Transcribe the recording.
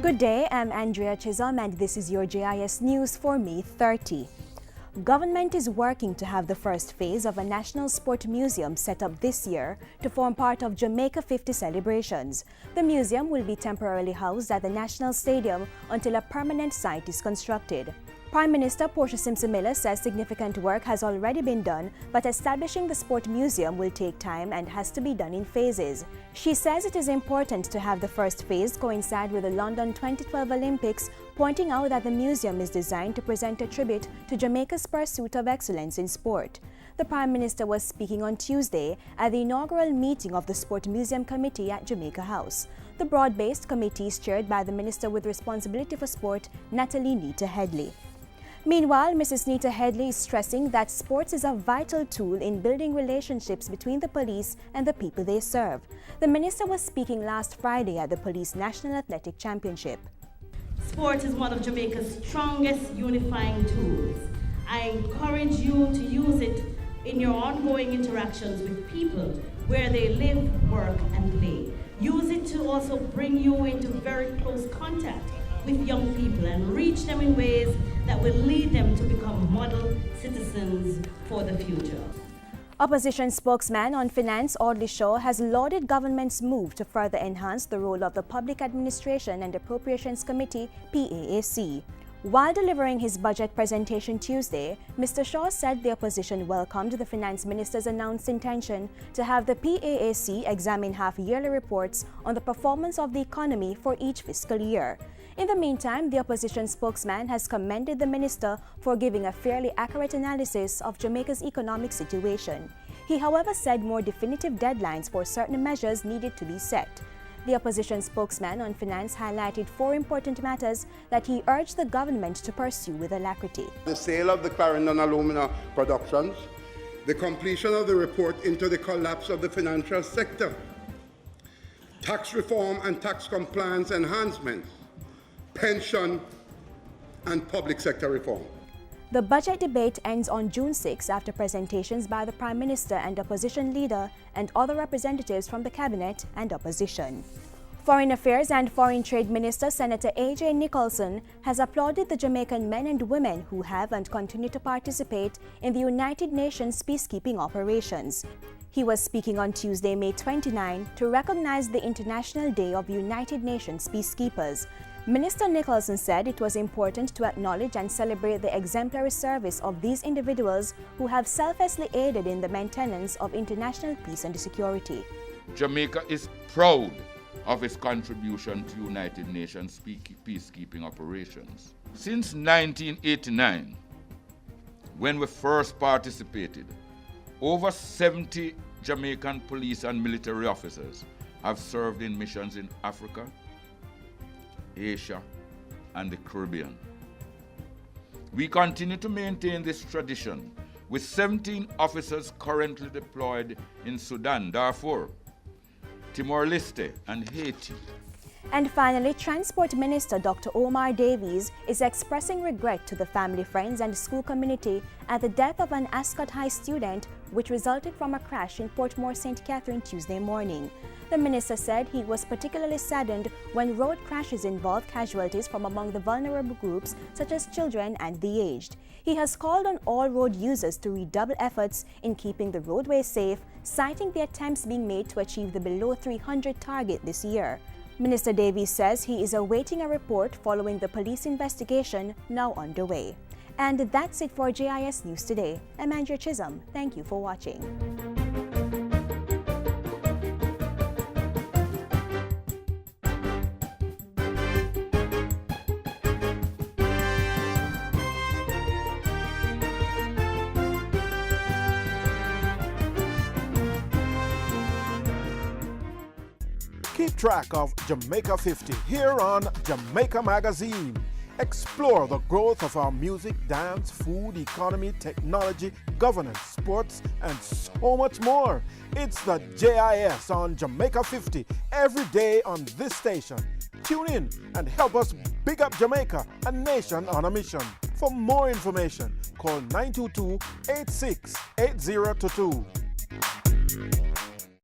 Good day, I'm Andrea Chisholm and this is your JIS News for May 30. Government is working to have the first phase of a National Sport Museum set up this year to form part of Jamaica 50 celebrations. The museum will be temporarily housed at the National Stadium until a permanent site is constructed. Prime Minister Portia Simpson-Miller says significant work has already been done, but establishing the Sport Museum will take time and has to be done in phases. She says it is important to have the first phase coincide with the London 2012 Olympics, pointing out that the museum is designed to present a tribute to Jamaica's pursuit of excellence in sport. The Prime Minister was speaking on Tuesday at the inaugural meeting of the Sport Museum Committee at Jamaica House. The broad-based committee is chaired by the Minister with responsibility for sport, Natalie Nita Headley. Meanwhile, Mrs. Nita Headley is stressing that sports is a vital tool in building relationships between the police and the people they serve. The minister was speaking last Friday at the Police National Athletic Championship. Sport is one of Jamaica's strongest unifying tools. I encourage you to use it in your ongoing interactions with people where they live, work, and play. Use it to also bring you into very close contact with young people and reach them in ways that will lead them to become model citizens for the future. Opposition spokesman on finance Audley Shaw has lauded government's move to further enhance the role of the Public Administration and Appropriations Committee, PAAC. While delivering his budget presentation Tuesday, Mr. Shaw said the opposition welcomed the finance minister's announced intention to have the PAAC examine half-yearly reports on the performance of the economy for each fiscal year. In the meantime, the opposition spokesman has commended the minister for giving a fairly accurate analysis of Jamaica's economic situation. He, however, said more definitive deadlines for certain measures needed to be set. The opposition spokesman on finance highlighted 4 important matters that he urged the government to pursue with alacrity. The sale of the Clarendon Alumina Productions, the completion of the report into the collapse of the financial sector, tax reform and tax compliance enhancements, pension and public sector reform. The budget debate ends on June 6 after presentations by the Prime Minister and opposition leader and other representatives from the Cabinet and opposition. Foreign Affairs and Foreign Trade Minister Senator A.J. Nicholson has applauded the Jamaican men and women who have and continue to participate in the United Nations peacekeeping operations. He was speaking on Tuesday, May 29, to recognize the International Day of United Nations Peacekeepers. Minister Nicholson said it was important to acknowledge and celebrate the exemplary service of these individuals who have selflessly aided in the maintenance of international peace and security. Jamaica is proud of its contribution to United Nations peacekeeping operations. Since 1989, when we first participated, over 70 Jamaican police and military officers have served in missions in Africa, Asia, and the Caribbean. We continue to maintain this tradition with 17 officers currently deployed in Sudan, Darfur, Timor-Leste, and Haiti. And finally, Transport Minister Dr. Omar Davies is expressing regret to the family, friends, and school community at the death of an Ascot High student, which resulted from a crash in Portmore St. Catherine Tuesday morning. The minister said he was particularly saddened when road crashes involve casualties from among the vulnerable groups such as children and the aged. He has called on all road users to redouble efforts in keeping the roadway safe, citing the attempts being made to achieve the below 300 target this year. Minister Davies says he is awaiting a report following the police investigation now underway. And that's it for JIS News Today. I'm Andrea Chisholm. Thank you for watching. Keep track of Jamaica 50 here on Jamaica Magazine. Explore the growth of our music, dance, food, economy, technology, governance, sports, and so much more. It's the JIS on Jamaica 50 every day on this station. Tune in and help us big up Jamaica, a nation on a mission. For more information, call 922-868022.